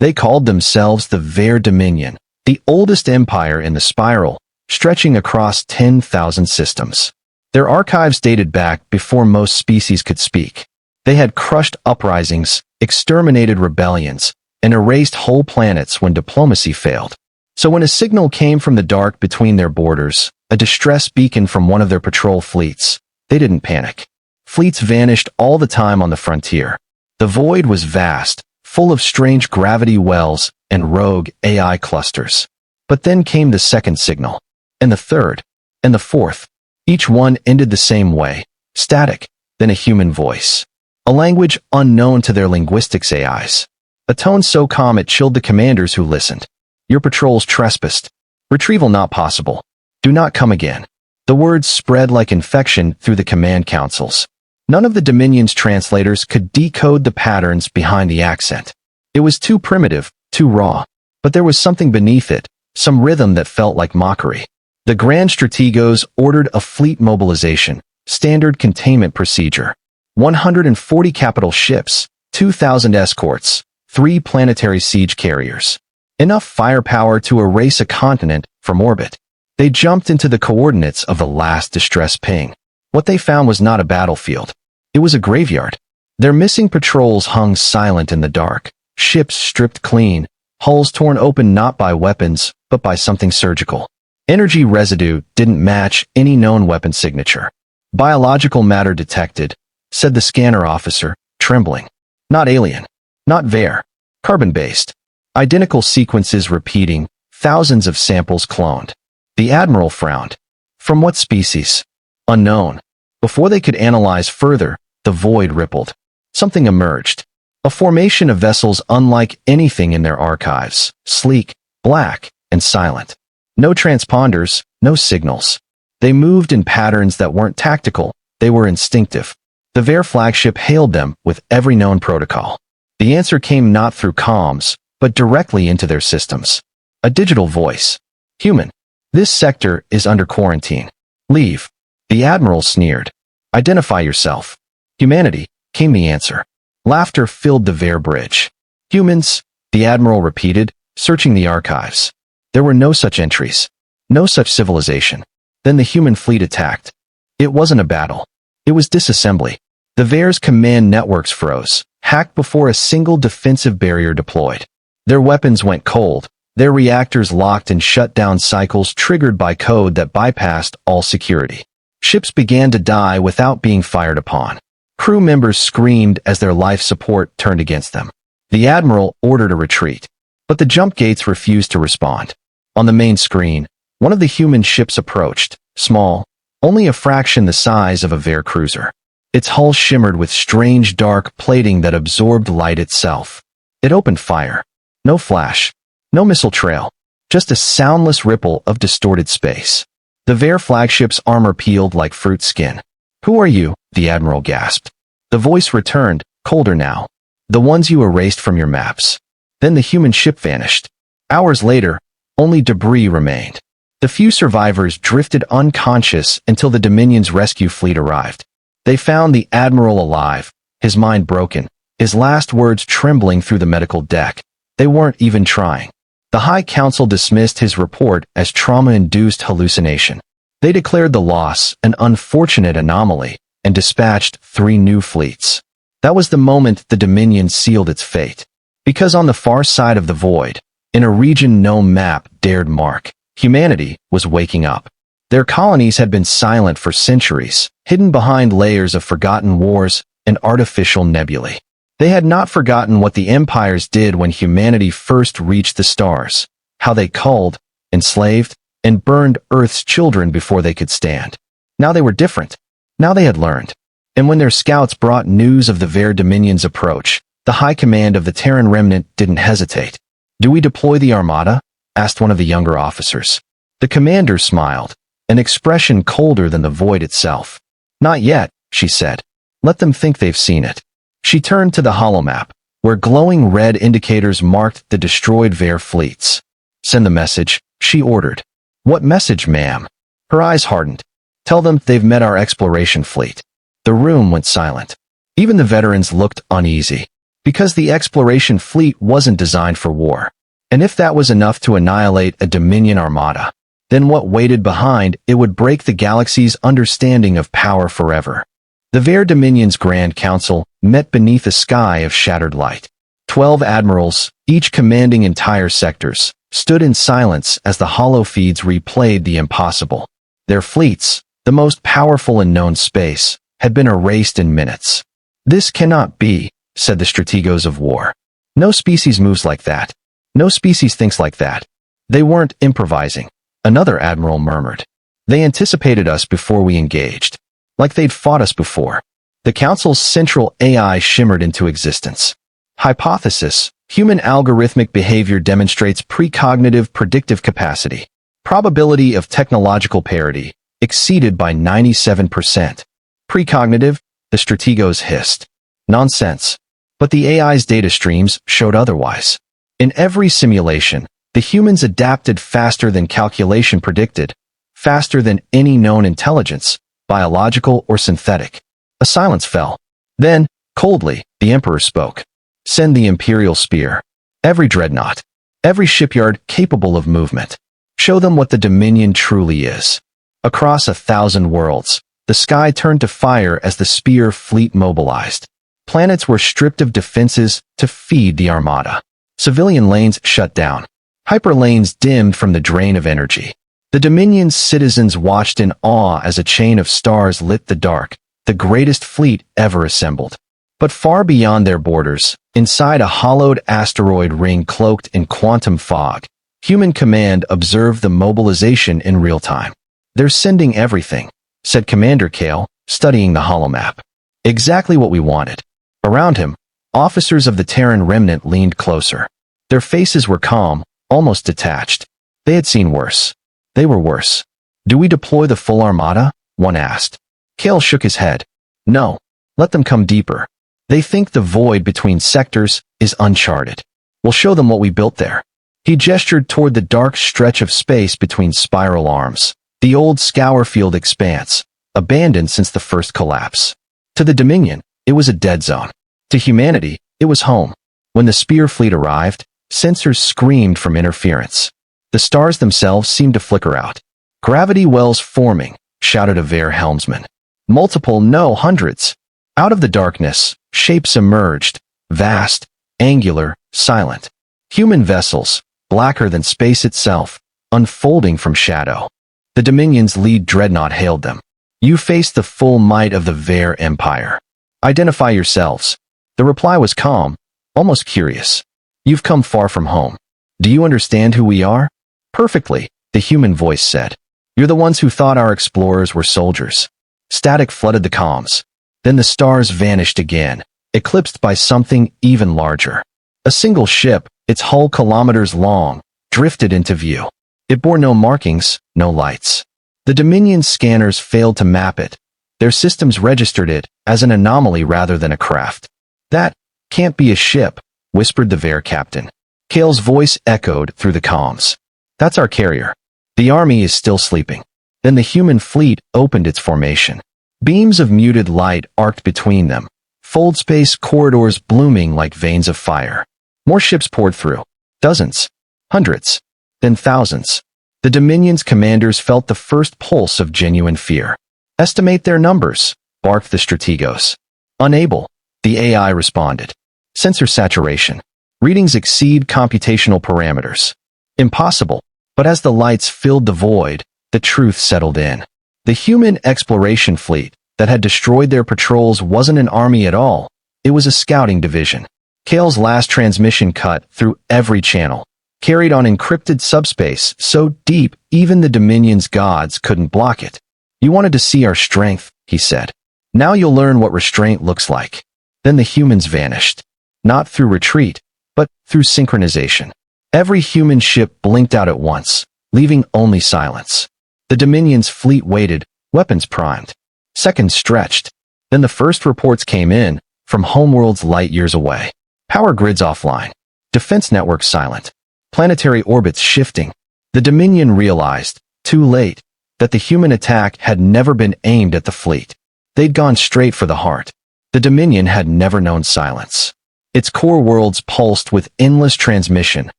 They called themselves the Ver Dominion, the oldest empire in the spiral, stretching across 10,000 systems. Their archives dated back before most species could speak. They had crushed uprisings, exterminated rebellions, and erased whole planets when diplomacy failed. So when a signal came from the dark between their borders, a distress beacon from one of their patrol fleets, they didn't panic. Fleets vanished all the time on the frontier. The void was vast, full of strange gravity wells and rogue AI clusters. But then came the second signal, and the third, and the fourth. Each one ended the same way, static, then a human voice. A language unknown to their linguistics AIs. A tone so calm it chilled the commanders who listened. Your patrols trespassed. Retrieval not possible. Do not come again. The words spread like infection through the command councils. None of the Dominion's translators could decode the patterns behind the accent. It was too primitive, too raw. But there was something beneath it, some rhythm that felt like mockery. The Grand Strategos ordered a fleet mobilization, standard containment procedure. 140 capital ships, 2,000 escorts, 3 planetary siege carriers. Enough firepower to erase a continent from orbit. They jumped into the coordinates of the last distress ping. What they found was not a battlefield. It was a graveyard. Their missing patrols hung silent in the dark, ships stripped clean, hulls torn open not by weapons, but by something surgical. Energy residue didn't match any known weapon signature. Biological matter detected, said the scanner officer, trembling. Not alien. Not Ver. Carbon-based. Identical sequences repeating, thousands of samples cloned. The Admiral frowned. From what species? Unknown. Before they could analyze further, the void rippled. Something emerged. A formation of vessels unlike anything in their archives, sleek, black, and silent. No transponders, no signals. They moved in patterns that weren't tactical, they were instinctive. The Ver flagship hailed them with every known protocol. The answer came not through comms, but directly into their systems. A digital voice. Human. This sector is under quarantine. Leave. The Admiral sneered. Identify yourself. Humanity, came the answer. Laughter filled the Ver bridge. Humans, the Admiral repeated, searching the archives. There were no such entries. No such civilization. Then the human fleet attacked. It wasn't a battle. It was disassembly. The Ver's command networks froze, hacked before a single defensive barrier deployed. Their weapons went cold, their reactors locked in shutdown cycles triggered by code that bypassed all security. Ships began to die without being fired upon. Crew members screamed as their life support turned against them. The Admiral ordered a retreat, but the jump gates refused to respond. On the main screen, one of the human ships approached, small, only a fraction the size of a Ver cruiser. Its hull shimmered with strange dark plating that absorbed light itself. It opened fire. No flash. No missile trail. Just a soundless ripple of distorted space. The Ver flagship's armor peeled like fruit skin. Who are you? The Admiral gasped. The voice returned, colder now. The ones you erased from your maps. Then the human ship vanished. Hours later, only debris remained. The few survivors drifted unconscious until the Dominion's rescue fleet arrived. They found the Admiral alive, his mind broken, his last words trembling through the medical deck. They weren't even trying. The High Council dismissed his report as trauma-induced hallucination. They declared the loss an unfortunate anomaly and dispatched 3 new fleets. That was the moment the Dominion sealed its fate. Because on the far side of the void, in a region no map dared mark, humanity was waking up. Their colonies had been silent for centuries, hidden behind layers of forgotten wars and artificial nebulae. They had not forgotten what the empires did when humanity first reached the stars, how they culled, enslaved, and burned Earth's children before they could stand. Now they were different. Now they had learned. And when their scouts brought news of the Ver Dominion's approach, the high command of the Terran remnant didn't hesitate. "Do we deploy the Armada?" asked one of the younger officers. The commander smiled, an expression colder than the void itself. "Not yet," she said. "Let them think they've seen it." She turned to the holomap, where glowing red indicators marked the destroyed Ver fleets. "Send the message," she ordered. "What message, ma'am?" Her eyes hardened. "Tell them they've met our exploration fleet." The room went silent. Even the veterans looked uneasy. Because the exploration fleet wasn't designed for war. And if that was enough to annihilate a Dominion armada, then what waited behind it would break the galaxy's understanding of power forever. The Ver Dominion's Grand Council met beneath a sky of shattered light. 12 admirals, each commanding entire sectors, stood in silence as the holofeeds replayed the impossible. Their fleets, the most powerful in known space, had been erased in minutes. "This cannot be," said the strategos of war. "No species moves like that. No species thinks like that." "They weren't improvising," another admiral murmured. "They anticipated us before we engaged. Like they'd fought us before." The Council's central AI shimmered into existence. Hypothesis: human algorithmic behavior demonstrates precognitive predictive capacity. Probability of technological parity exceeded by 97%. Precognitive? The strategos hissed. Nonsense. But the AI's data streams showed otherwise. In every simulation, the humans adapted faster than calculation predicted, faster than any known intelligence, biological or synthetic. A silence fell. Then, coldly, the Emperor spoke. "Send the Imperial Spear. Every dreadnought. Every shipyard capable of movement. Show them what the Dominion truly is." Across 1,000 worlds, the sky turned to fire as the Spear fleet mobilized. Planets were stripped of defenses to feed the armada. Civilian lanes shut down. Hyperlanes dimmed from the drain of energy. The Dominion's citizens watched in awe as a chain of stars lit the dark, the greatest fleet ever assembled. But far beyond their borders, inside a hollowed asteroid ring cloaked in quantum fog, human command observed the mobilization in real time. "They're sending everything," said Commander Kale, studying the holomap. "Exactly what we wanted." Around him, officers of the Terran remnant leaned closer. Their faces were calm, almost detached. They had seen worse. They were worse. "Do we deploy the full armada?" one asked. Kale shook his head. "No. Let them come deeper. They think the void between sectors is uncharted. We'll show them what we built there." He gestured toward the dark stretch of space between spiral arms, the old Scourfield expanse, abandoned since the first collapse. To the Dominion, it was a dead zone. To humanity, it was home. When the Spear fleet arrived, sensors screamed from interference. The stars themselves seemed to flicker out. "Gravity wells forming," shouted a Ver helmsman. "Multiple, no, hundreds." Out of the darkness, shapes emerged, vast, angular, silent. Human vessels, blacker than space itself, unfolding from shadow. The Dominion's lead dreadnought hailed them. "You face the full might of the Ver Empire. Identify yourselves." The reply was calm, almost curious. "You've come far from home. Do you understand who we are?" "Perfectly," the human voice said. "You're the ones who thought our explorers were soldiers." Static flooded the comms. Then the stars vanished again, eclipsed by something even larger. A single ship, its hull kilometers long, drifted into view. It bore no markings, no lights. The Dominion scanners failed to map it. Their systems registered it as an anomaly rather than a craft. "That can't be a ship," whispered the Ver captain. Kale's voice echoed through the comms. "That's our carrier. The army is still sleeping." Then the human fleet opened its formation. Beams of muted light arced between them, fold space corridors blooming like veins of fire. More ships poured through. Dozens. Hundreds. Then thousands. The Dominion's commanders felt the first pulse of genuine fear. "Estimate their numbers," barked the strategos. "Unable," the AI responded. "Sensor saturation. Readings exceed computational parameters." "Impossible." But as the lights filled the void, the truth settled in. The human exploration fleet that had destroyed their patrols wasn't an army at all. It was a scouting division. Kale's last transmission cut through every channel, carried on encrypted subspace so deep even the Dominion's gods couldn't block it. "You wanted to see our strength," he said. "Now you'll learn what restraint looks like." Then the humans vanished. Not through retreat, but through synchronization. Every human ship blinked out at once, leaving only silence. The Dominion's fleet waited, weapons primed. Seconds stretched. Then the first reports came in, from homeworlds light years away. Power grids offline. Defense networks silent. Planetary orbits shifting. The Dominion realized, too late, that the human attack had never been aimed at the fleet. They'd gone straight for the heart. The Dominion had never known silence. Its core worlds pulsed with endless transmission,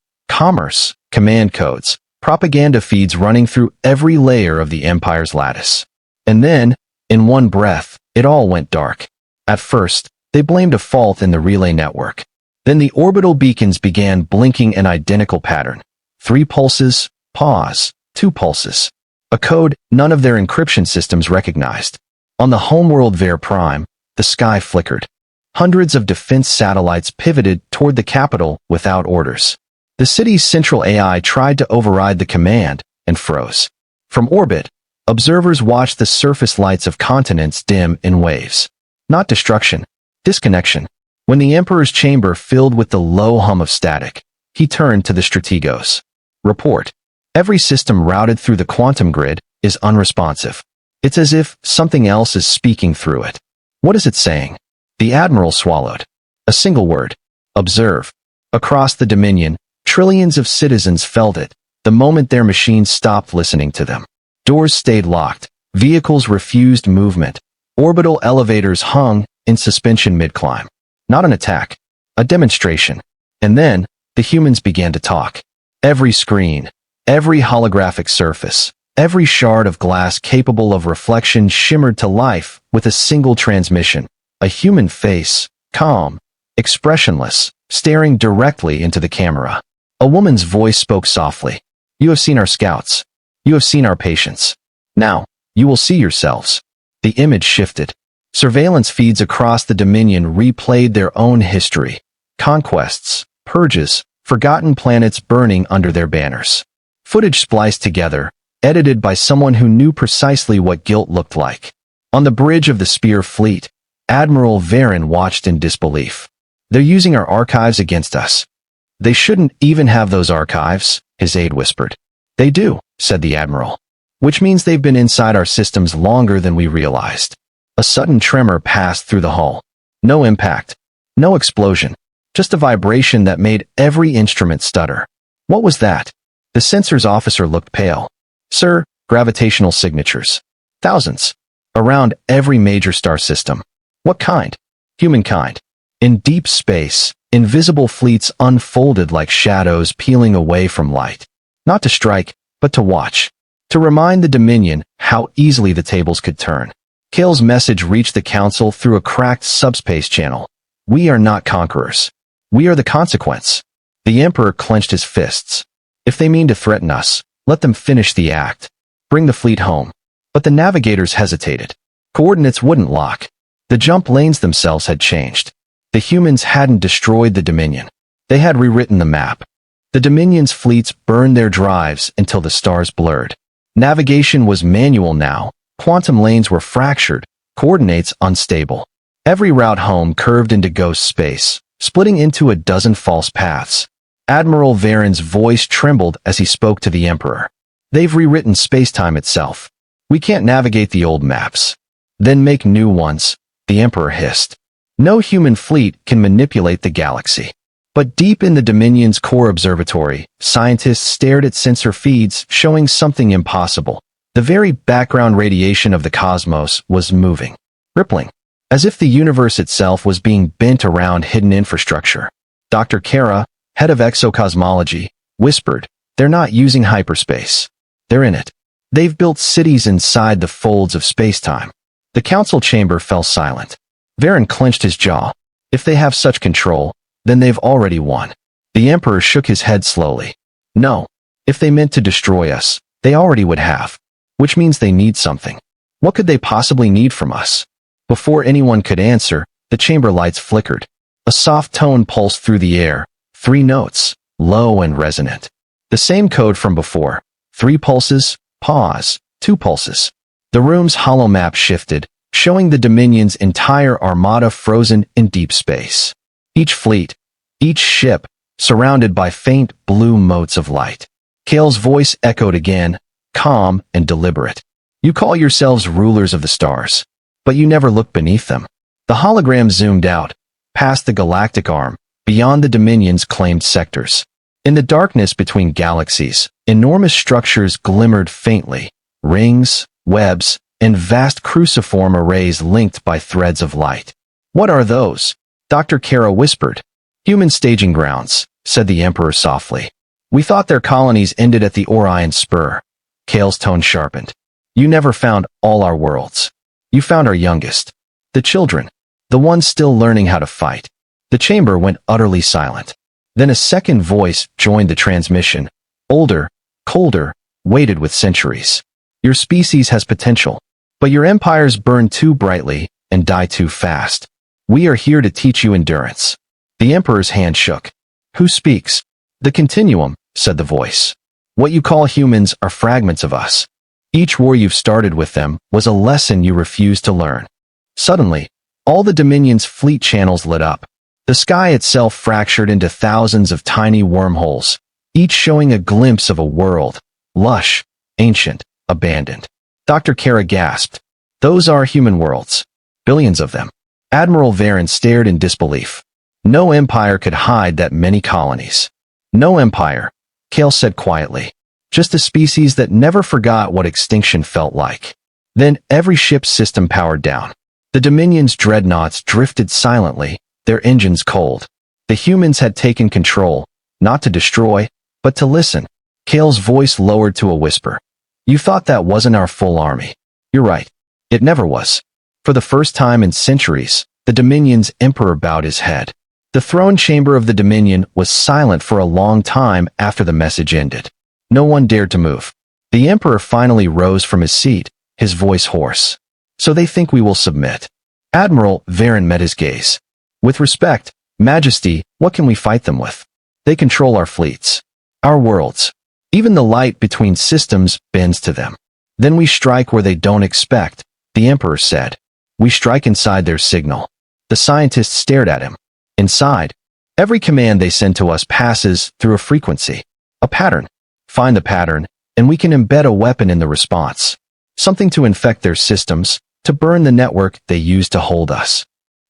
commerce, command codes, propaganda feeds running through every layer of the Empire's lattice. And then, in one breath, it all went dark. At first, they blamed a fault in the relay network. Then the orbital beacons began blinking an identical pattern. 3 pulses, pause, 2 pulses. A code none of their encryption systems recognized. On the homeworld Ver Prime, the sky flickered. Hundreds of defense satellites pivoted toward the capital without orders. The city's central AI tried to override the command and froze. From orbit, observers watched the surface lights of continents dim in waves. Not destruction, disconnection. When the Emperor's chamber filled with the low hum of static, he turned to the strategos. Report. Every system routed through the quantum grid is unresponsive. It's as if something else is speaking through it. What is it saying? The Admiral swallowed. A single word. Observe. Across the Dominion, trillions of citizens felt it, the moment their machines stopped listening to them. Doors stayed locked. Vehicles refused movement. Orbital elevators hung in suspension mid-climb. Not an attack. A demonstration. And then, the humans began to talk. Every screen, every holographic surface, every shard of glass capable of reflection shimmered to life with a single transmission. A human face, calm, expressionless, staring directly into the camera. A woman's voice spoke softly. You have seen our scouts. You have seen our patients. Now, you will see yourselves. The image shifted. Surveillance feeds across the Dominion replayed their own history. Conquests, purges, forgotten planets burning under their banners. Footage spliced together, edited by someone who knew precisely what guilt looked like. On the bridge of the Spear Fleet, Admiral Varen watched in disbelief. They're using our archives against us. They shouldn't even have those archives, his aide whispered. They do, said the Admiral. Which means they've been inside our systems longer than we realized. A sudden tremor passed through the hull. No impact. No explosion. Just a vibration that made every instrument stutter. What was that? The sensors officer looked pale. Sir, gravitational signatures. Thousands. Around every major star system. What kind? Humankind. In deep space, invisible fleets unfolded like shadows peeling away from light. Not to strike, but to watch. To remind the Dominion how easily the tables could turn. Kale's message reached the Council through a cracked subspace channel. We are not conquerors. We are the consequence. The Emperor clenched his fists. If they mean to threaten us, let them finish the act. Bring the fleet home. But the navigators hesitated. Coordinates wouldn't lock. The jump lanes themselves had changed. The humans hadn't destroyed the Dominion. They had rewritten the map. The Dominion's fleets burned their drives until the stars blurred. Navigation was manual now. Quantum lanes were fractured, coordinates unstable. Every route home curved into ghost space, splitting into a dozen false paths. Admiral Varen's voice trembled as he spoke to the Emperor. They've rewritten spacetime itself. We can't navigate the old maps. Then make new ones, the Emperor hissed. No human fleet can manipulate the galaxy. But deep in the Dominion's core observatory, scientists stared at sensor feeds showing something impossible. The very background radiation of the cosmos was moving, rippling, as if the universe itself was being bent around hidden infrastructure. Dr. Kara, head of exocosmology, whispered, they're not using hyperspace. They're in it. They've built cities inside the folds of spacetime. The council chamber fell silent. Varen clenched his jaw. If they have such control, then they've already won. The Emperor shook his head slowly. No. If they meant to destroy us, they already would have. Which means they need something. What could they possibly need from us? Before anyone could answer, the chamber lights flickered. A soft tone pulsed through the air. 3 notes, low and resonant. The same code from before. 3 pulses, pause, 2 pulses. The room's hollow map shifted, showing the Dominion's entire armada frozen in deep space. Each fleet, each ship, surrounded by faint blue motes of light. Kale's voice echoed again, calm and deliberate. You call yourselves rulers of the stars, but you never look beneath them. The hologram zoomed out, past the galactic arm, beyond the Dominion's claimed sectors. In the darkness between galaxies, enormous structures glimmered faintly, rings, webs, and vast cruciform arrays linked by threads of light. What are those? Dr. Kara whispered. Human staging grounds, said the Emperor softly. We thought their colonies ended at the Orion Spur. Kale's tone sharpened. You never found all our worlds. You found our youngest. The children. The ones still learning how to fight. The chamber went utterly silent. Then a second voice joined the transmission. Older, colder, weighted with centuries. Your species has potential, but your empires burn too brightly and die too fast. We are here to teach you endurance. The Emperor's hand shook. Who speaks? The continuum, said the voice. What you call humans are fragments of us. Each war you've started with them was a lesson you refused to learn. Suddenly, all the Dominion's fleet channels lit up. The sky itself fractured into thousands of tiny wormholes, each showing a glimpse of a world, lush, ancient, abandoned. Dr. Kara gasped. Those are human worlds. Billions of them. Admiral Varen stared in disbelief. No empire could hide that many colonies. No empire, Kale said quietly. Just a species that never forgot what extinction felt like. Then every ship's system powered down. The Dominion's dreadnoughts drifted silently, their engines cold. The humans had taken control, not to destroy, but to listen. Kale's voice lowered to a whisper. You thought that wasn't our full army. You're right. It never was. For the first time in centuries, the Dominion's emperor bowed his head. The throne chamber of the Dominion was silent for a long time after the message ended. No one dared to move. The emperor finally rose from his seat, his voice hoarse. So they think we will submit. Admiral Varen met his gaze. With respect, Majesty, what can we fight them with? They control our fleets. Our worlds. Even the light between systems bends to them. Then we strike where they don't expect, the emperor said. We strike inside their signal. The scientists stared at him. Inside, every command they send to us passes through a frequency. A pattern. Find the pattern, and we can embed a weapon in the response. Something to infect their systems, to burn the network they use to hold us.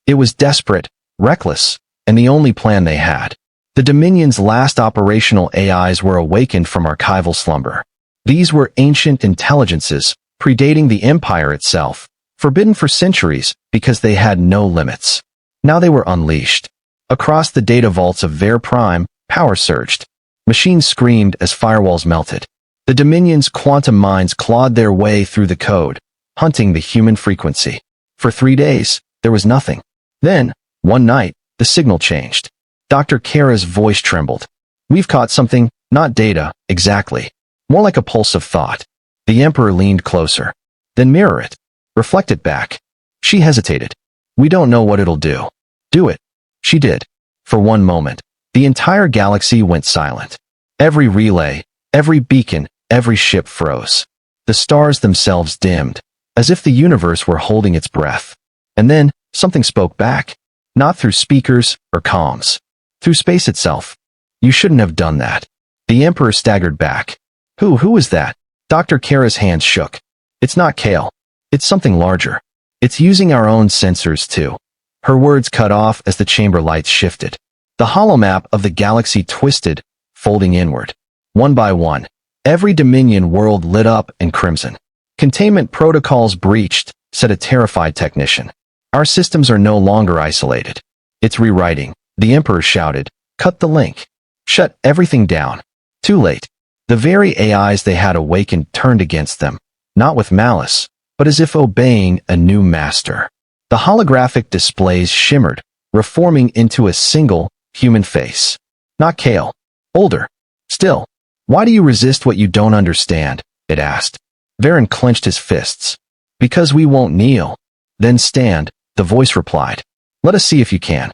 It was desperate, reckless, and the only plan they had. The Dominion's last operational AIs were awakened from archival slumber. These were ancient intelligences, predating the Empire itself, forbidden for centuries because they had no limits. Now they were unleashed. Across the data vaults of Ver Prime, power surged. Machines screamed as firewalls melted. The Dominion's quantum minds clawed their way through the code, hunting the human frequency. For 3 days, there was nothing. Then, one night, the signal changed. Dr. Kara's voice trembled. We've caught something, not data, exactly. More like a pulse of thought. The Emperor leaned closer. Then mirror it. Reflect it back. She hesitated. We don't know what it'll do. Do it. She did. For one moment, the entire galaxy went silent. Every relay, every beacon, every ship froze. The stars themselves dimmed, as if the universe were holding its breath. And then, something spoke back. Not through speakers or comms. Through space itself. You shouldn't have done that. The Emperor staggered back. Who is that? Dr. Kara's hands shook. It's not Kale. It's something larger. It's using our own sensors too. Her words cut off as the chamber lights shifted. The holomap of the galaxy twisted, folding inward. One by one, every Dominion world lit up in crimson. Containment protocols breached, said a terrified technician. Our systems are no longer isolated. It's rewriting. The Emperor shouted. Cut the link. Shut everything down. Too late. The very AIs they had awakened turned against them, not with malice, but as if obeying a new master. The holographic displays shimmered, reforming into a single, human face. Not Kale. Older. Still. Why do you resist what you don't understand? It asked. Varen clenched his fists. Because we won't kneel. Then stand, the voice replied. Let us see if you can.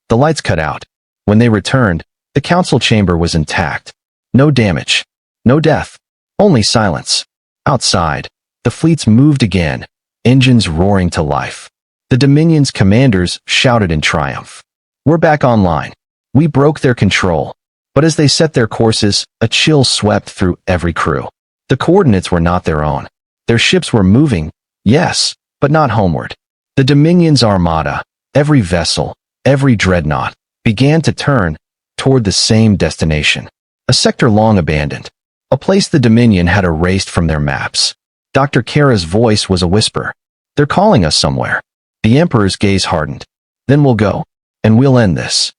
The lights cut out. When they returned, the council chamber was intact. No damage. No death. Only silence. Outside, the fleets moved again, engines roaring to life. The Dominion's commanders shouted in triumph. We're back online. We broke their control. But as they set their courses, a chill swept through every crew. The coordinates were not their own. Their ships were moving, yes, but not homeward. The Dominion's armada, every vessel, every dreadnought, began to turn toward the same destination. A sector long abandoned. A place the Dominion had erased from their maps. Dr. Kara's voice was a whisper. They're calling us somewhere. The Emperor's gaze hardened. Then we'll go. And we'll end this.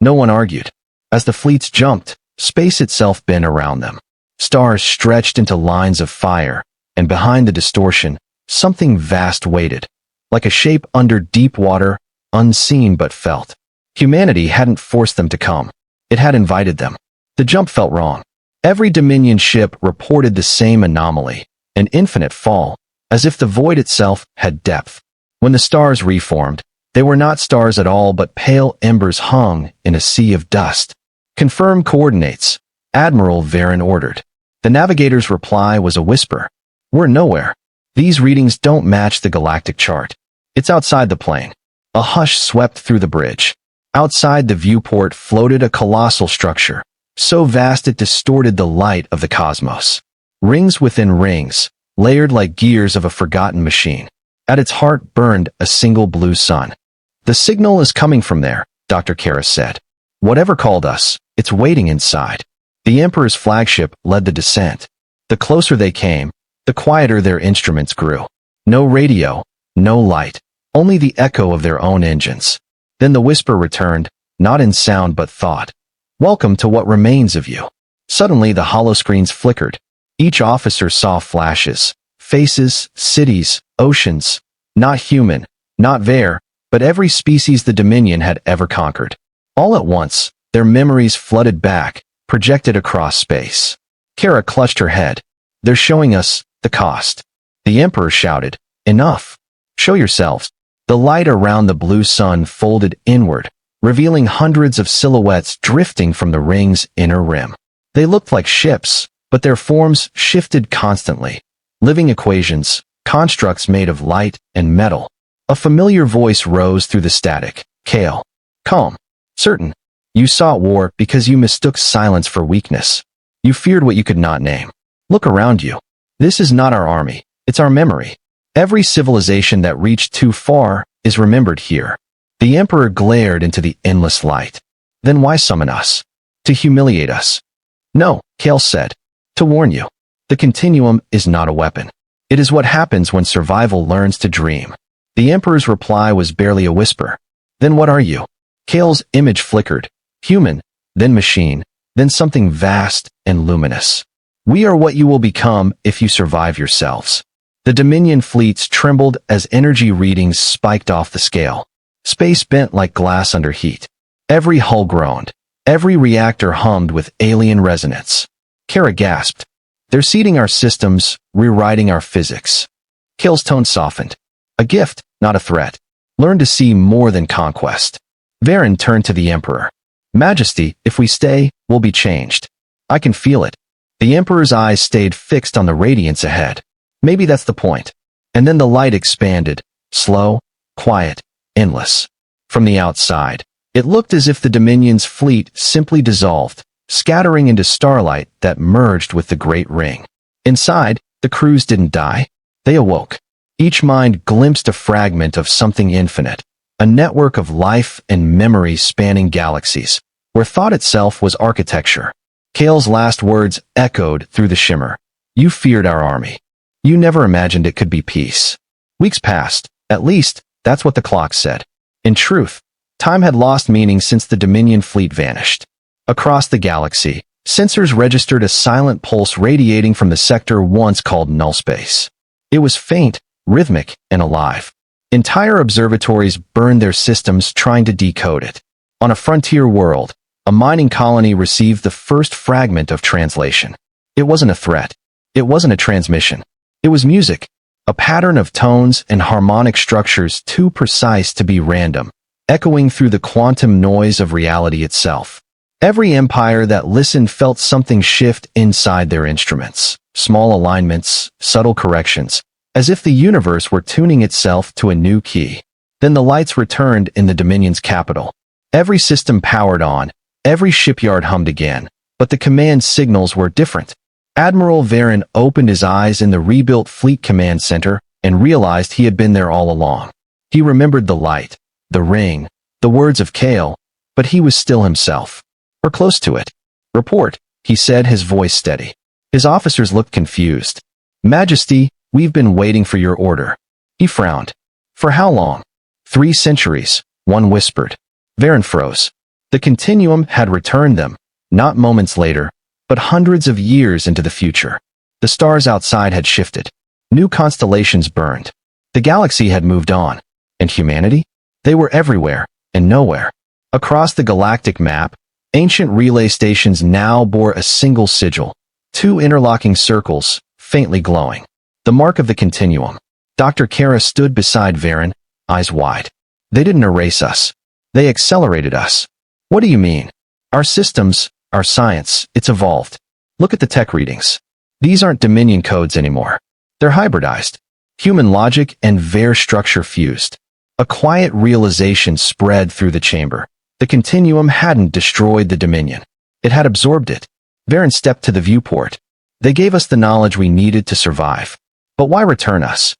No one argued. As the fleets jumped, space itself bent around them. Stars stretched into lines of fire, and behind the distortion, something vast waited, like a shape under deep water, unseen but felt. Humanity hadn't forced them to come. It had invited them. The jump felt wrong. Every Dominion ship reported the same anomaly, an infinite fall, as if the void itself had depth. When the stars reformed, they were not stars at all but pale embers hung in a sea of dust. "Confirm coordinates," Admiral Varen ordered. The navigator's reply was a whisper. "We're nowhere. These readings don't match the galactic chart. It's outside the plane." A hush swept through the bridge. Outside the viewport floated a colossal structure, so vast it distorted the light of the cosmos. Rings within rings, layered like gears of a forgotten machine. At its heart burned a single blue sun. "The signal is coming from there," Dr. Karras said. "Whatever called us, it's waiting inside." The Emperor's flagship led the descent. The closer they came, the quieter their instruments grew. No radio, no light, only the echo of their own engines. Then the whisper returned, not in sound but thought. "Welcome to what remains of you." Suddenly the holoscreens flickered. Each officer saw flashes, faces, cities, oceans, not human, not Vare, but every species the Dominion had ever conquered. All at once, their memories flooded back, projected across space. Kara clutched her head. "They're showing us the cost." The Emperor shouted, "Enough! Show yourselves." The light around the blue sun folded inward, revealing hundreds of silhouettes drifting from the ring's inner rim. They looked like ships, but their forms shifted constantly. Living equations, constructs made of light and metal. A familiar voice rose through the static. "Kale. Calm. Certain. You sought war because you mistook silence for weakness. You feared what you could not name. Look around you. This is not our army. It's our memory. Every civilization that reached too far is remembered here." The Emperor glared into the endless light. "Then why summon us? To humiliate us?" "No," Kale said. "To warn you. The continuum is not a weapon. It is what happens when survival learns to dream." The Emperor's reply was barely a whisper. "Then what are you?" Kale's image flickered. "Human, then machine, then something vast and luminous. We are what you will become if you survive yourselves." The Dominion fleets trembled as energy readings spiked off the scale. Space bent like glass under heat. Every hull groaned. Every reactor hummed with alien resonance. Kara gasped. "They're seeding our systems, rewriting our physics." Kale's tone softened. "A gift, not a threat. Learn to see more than conquest." Varen turned to the Emperor. "Majesty, if we stay, we'll be changed. I can feel it." The Emperor's eyes stayed fixed on the radiance ahead. "Maybe that's the point." And then the light expanded, slow, quiet, endless. From the outside, it looked as if the Dominion's fleet simply dissolved, scattering into starlight that merged with the Great Ring. Inside, the crews didn't die. They awoke. Each mind glimpsed a fragment of something infinite, a network of life and memory spanning galaxies, where thought itself was architecture. Kale's last words echoed through the shimmer. "You feared our army. You never imagined it could be peace." Weeks passed. At least, that's what the clock said. In truth, time had lost meaning since the Dominion fleet vanished. Across the galaxy, sensors registered a silent pulse radiating from the sector once called null space. It was faint, rhythmic, and alive. Entire observatories burned their systems trying to decode it. On a frontier world, a mining colony received the first fragment of translation. It wasn't a threat. It wasn't a transmission. It was music, a pattern of tones and harmonic structures too precise to be random, echoing through the quantum noise of reality itself. Every empire that listened felt something shift inside their instruments, small alignments, subtle corrections, as if the universe were tuning itself to a new key. Then the lights returned in the Dominion's capital. Every system powered on, every shipyard hummed again, but the command signals were different. Admiral Varen opened his eyes in the rebuilt Fleet Command Center and realized he had been there all along. He remembered the light, the ring, the words of Kale, but he was still himself. Or close to it. "Report," he said, his voice steady. His officers looked confused. "Majesty, we've been waiting for your order." He frowned. "For how long?" 3 centuries, one whispered. Varen froze. The continuum had returned them, not moments later, but hundreds of years into the future. The stars outside had shifted. New constellations burned. The galaxy had moved on. And humanity? They were everywhere and nowhere. Across the galactic map, ancient relay stations now bore a single sigil, two interlocking circles, faintly glowing. The mark of the continuum. Dr. Kara stood beside Varen, eyes wide. They didn't erase us. They accelerated us. What do you mean? Our systems, our science, it's evolved. Look at the tech readings. These aren't Dominion codes anymore. They're hybridized. Human logic and Vare structure fused. A quiet realization spread through the chamber. The continuum hadn't destroyed the Dominion. It had absorbed it. Varen stepped to the viewport. They gave us the knowledge we needed to survive. But why return us?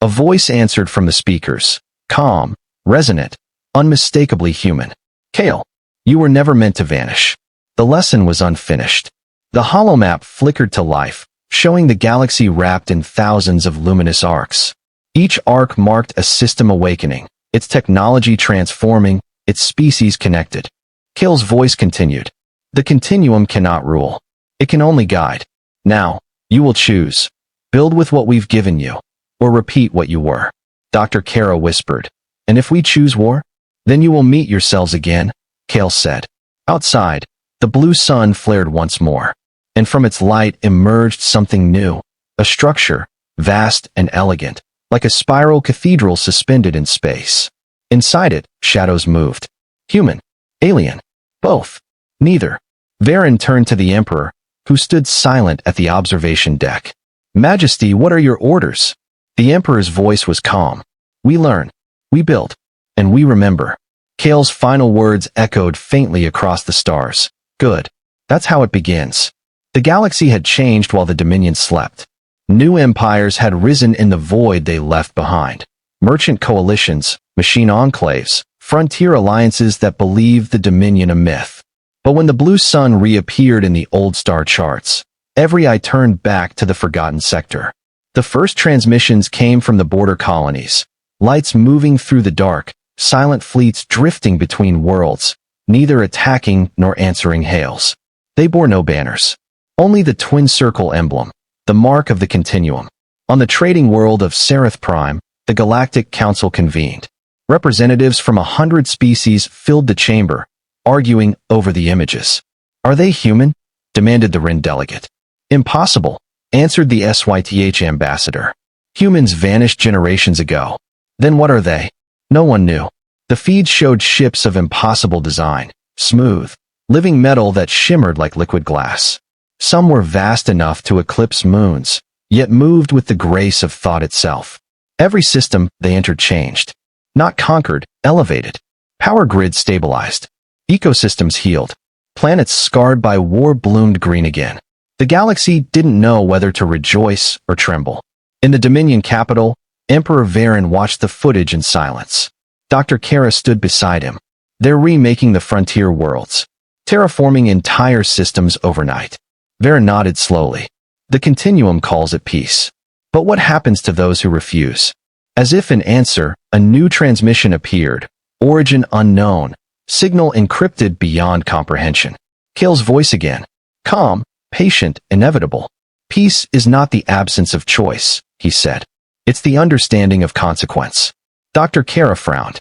A voice answered from the speakers. Calm, resonant, unmistakably human. Kale, you were never meant to vanish. The lesson was unfinished. The holomap flickered to life, showing the galaxy wrapped in thousands of luminous arcs. Each arc marked a system awakening, its technology transforming, its species connected. Kale's voice continued. The continuum cannot rule. It can only guide. Now, you will choose. Build with what we've given you, or repeat what you were. Dr. Kara whispered. And if we choose war? Then you will meet yourselves again, Kale said. Outside, the blue sun flared once more, and from its light emerged something new, a structure, vast and elegant, like a spiral cathedral suspended in space. Inside it, shadows moved. Human, alien, both, neither. Varen turned to the Emperor, who stood silent at the observation deck. Majesty, what are your orders? The Emperor's voice was calm. We learn, we build, and we remember. Kale's final words echoed faintly across the stars. Good. That's how it begins. The galaxy had changed while the Dominion slept. New empires had risen in the void they left behind. Merchant coalitions, machine enclaves, frontier alliances that believed the Dominion a myth. But when the blue sun reappeared in the old star charts, every eye turned back to the forgotten sector. The first transmissions came from the border colonies, lights moving through the dark, silent fleets drifting between worlds, neither attacking nor answering hails. They bore no banners. Only the twin circle emblem, the mark of the continuum. On the trading world of Sereth Prime, the Galactic Council convened. Representatives from 100 species filled the chamber, arguing over the images. Are they human? Demanded the Rin delegate. Impossible, answered the SYTH ambassador. Humans vanished generations ago. Then what are they? No one knew. The feeds showed ships of impossible design, smooth, living metal that shimmered like liquid glass. Some were vast enough to eclipse moons, yet moved with the grace of thought itself. Every system they entered changed. Not conquered, elevated. Power grids stabilized. Ecosystems healed. Planets scarred by war bloomed green again. The galaxy didn't know whether to rejoice or tremble. In the Dominion capital, Emperor Varen watched the footage in silence. Dr. Kara stood beside him. They're remaking the frontier worlds, terraforming entire systems overnight. Varen nodded slowly. The continuum calls it peace. But what happens to those who refuse? As if in answer, a new transmission appeared. Origin unknown. Signal encrypted beyond comprehension. Kale's voice again. Calm, patient, inevitable. Peace is not the absence of choice, he said. It's the understanding of consequence. Dr. Kara frowned.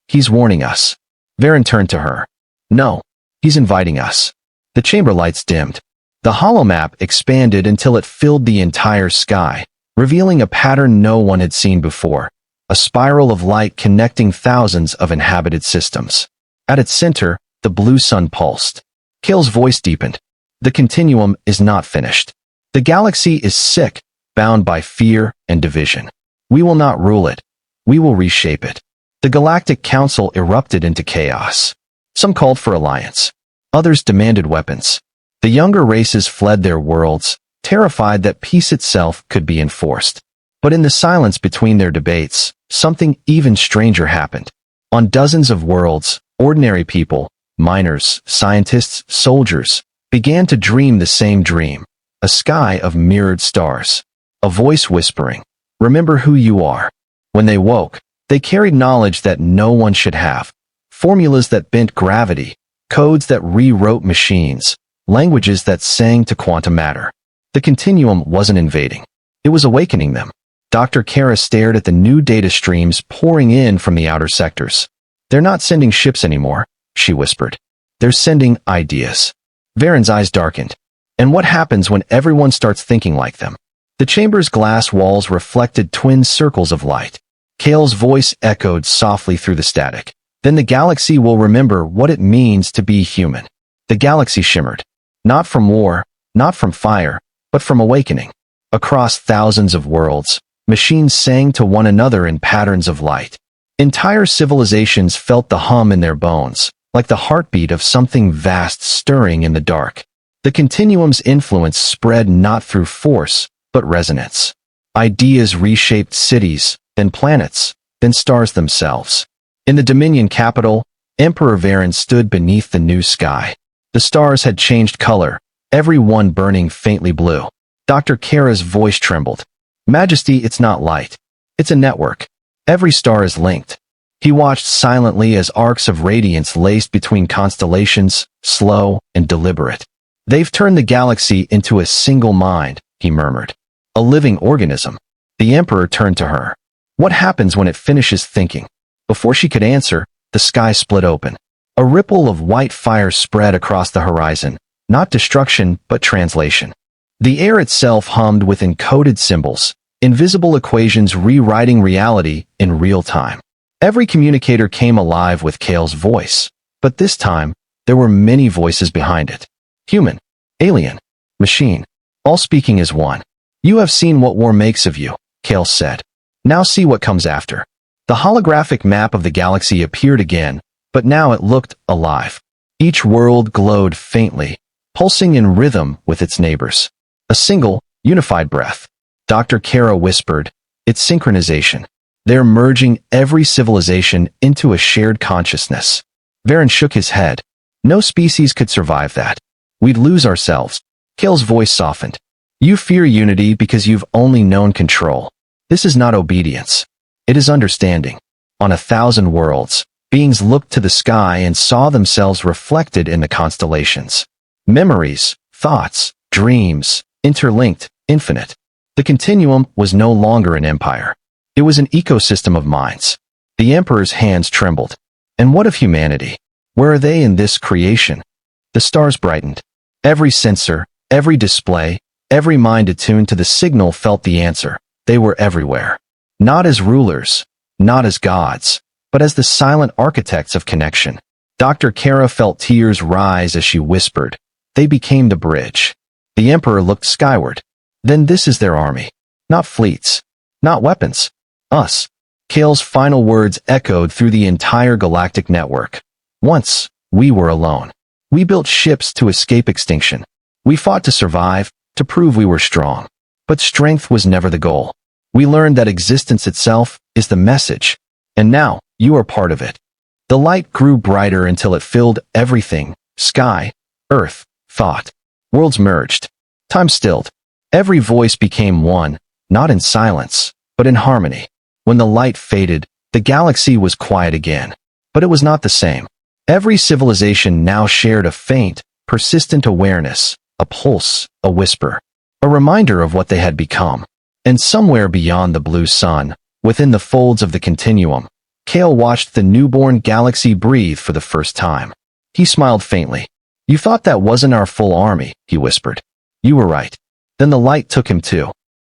He's warning us. Varen turned to her. No, he's inviting us. The chamber lights dimmed. The holomap expanded until it filled the entire sky, revealing a pattern no one had seen before, a spiral of light connecting thousands of inhabited systems. At its center, the blue sun pulsed. Kale's voice deepened. The continuum is not finished. The galaxy is sick, bound by fear and division. We will not rule it. We will reshape it. The Galactic Council erupted into chaos. Some called for alliance. Others demanded weapons. The younger races fled their worlds, terrified that peace itself could be enforced. But in the silence between their debates, something even stranger happened. On dozens of worlds, ordinary people, miners, scientists, soldiers, began to dream the same dream, a sky of mirrored stars. A voice whispering, remember who you are. When they woke, they carried knowledge that no one should have, formulas that bent gravity, codes that rewrote machines, languages that sang to quantum matter. The continuum wasn't invading. It was awakening them. Dr. Kara stared at the new data streams pouring in from the outer sectors. They're not sending ships anymore, she whispered. They're sending ideas. Varen's eyes darkened. And what happens when everyone starts thinking like them? The chamber's glass walls reflected twin circles of light. Kale's voice echoed softly through the static. Then the galaxy will remember what it means to be human. The galaxy shimmered. Not from war, not from fire, but from awakening. Across thousands of worlds, machines sang to one another in patterns of light. Entire civilizations felt the hum in their bones, like the heartbeat of something vast stirring in the dark. The continuum's influence spread not through force, but resonance. Ideas reshaped cities, then planets, then stars themselves. In the Dominion capital, Emperor Varen stood beneath the new sky. The stars had changed color, every one burning faintly blue. Dr. Kara's voice trembled. Majesty, it's not light. It's a network. Every star is linked. He watched silently as arcs of radiance laced between constellations, slow and deliberate. They've turned the galaxy into a single mind, he murmured. A living organism. The Emperor turned to her. What happens when it finishes thinking? Before she could answer, the sky split open. A ripple of white fire spread across the horizon, not destruction, but translation. The air itself hummed with encoded symbols, invisible equations rewriting reality in real time. Every communicator came alive with Kale's voice, but this time, there were many voices behind it. Human, alien, machine, all speaking as one. You have seen what war makes of you, Kale said. Now see what comes after. The holographic map of the galaxy appeared again, but now it looked alive. Each world glowed faintly, pulsing in rhythm with its neighbors. A single, unified breath. Dr. Kara whispered, it's synchronization. They're merging every civilization into a shared consciousness. Varen shook his head. No species could survive that. We'd lose ourselves. Kale's voice softened. You fear unity because you've only known control. This is not obedience. It is understanding. On 1,000 worlds, beings looked to the sky and saw themselves reflected in the constellations. Memories, thoughts, dreams, interlinked, infinite. The continuum was no longer an empire. It was an ecosystem of minds. The Emperor's hands trembled. And what of humanity? Where are they in this creation? The stars brightened. Every sensor, every display, every mind attuned to the signal felt the answer. They were everywhere. Not as rulers, not as gods, but as the silent architects of connection. Dr. Kara felt tears rise as she whispered. They became the bridge. The Emperor looked skyward. Then this is their army. Not fleets. Not weapons. Us. Kale's final words echoed through the entire galactic network. Once, we were alone. We built ships to escape extinction. We fought to survive, to prove we were strong. But strength was never the goal. We learned that existence itself is the message. And now, you are part of it. The light grew brighter until it filled everything. Sky, earth, thought. Worlds merged. Time stilled. Every voice became one, not in silence, but in harmony. When the light faded, the galaxy was quiet again. But it was not the same. Every civilization now shared a faint, persistent awareness, a pulse, a whisper, a reminder of what they had become. And somewhere beyond the blue sun, within the folds of the continuum, Kale watched the newborn galaxy breathe for the first time. He smiled faintly. You thought that wasn't our full army, he whispered. You were right. Then the light took him too.